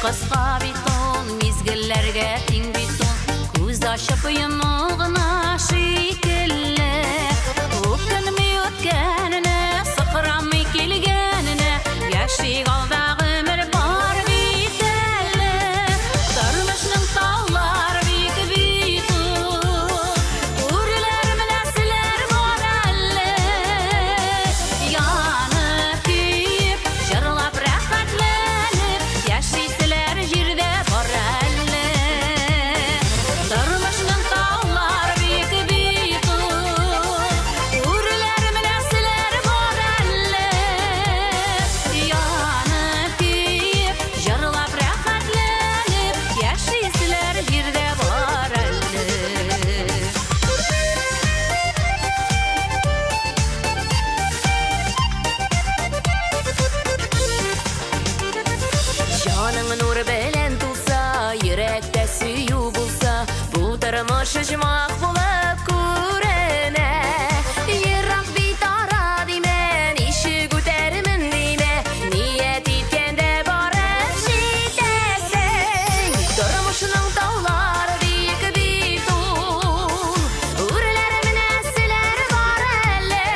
Kısqa biton, mizgillerge ting biton, Көз ашып йомугына шикелле. Өкінмей өткеніне, сықырамай келгеніне, Яшик алда гөмір бар бит әлі. Тормышның таулар бик битон, Үрілер мінәсілер бар әлі. Янып күйіп, жырлап рәхәтләніп, Яшисілер жерде бар әлі. Тормышның таулар бик битон, Үрілер мінәсілер бар әлі. Янып күйіп, жырлап рәхәтләніп, Яшисілер жерде бар әлі. Жаның нур белән тулса, йөрәктә сөю булса, бу тормыш оҗмах булып күренә. Ерак бит ара димә, ничек үтәрмен димә, ният иткәндә барып җитәсең. Тормышның таулары бик битон, Үреләр мінәселәр бар әле.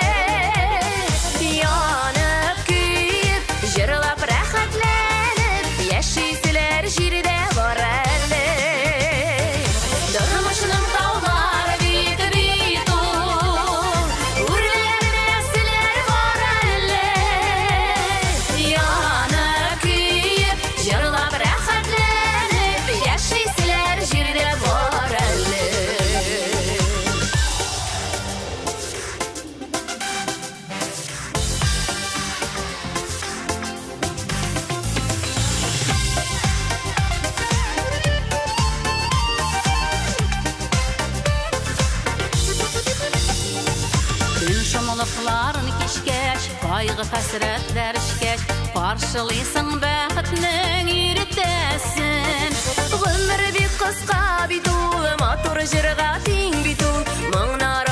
Янып күйіп, жырлап рәхәтләнеп, Яшисілер җирдә бар әле. Тормышның таулары бик битон, Үреләр мінәселәр бар әле. Янып күйіп, жырлап рәхәтләнеп, Яшисілер җирдә бар әле. Күн шомлыкларын кичкәч, кайгы хәсрәтләр эчкәч, Каршылыйсың бәхетнең иртәсен. Гомер бик кыска бит ул, матур җырга тиң бит ул, моңнар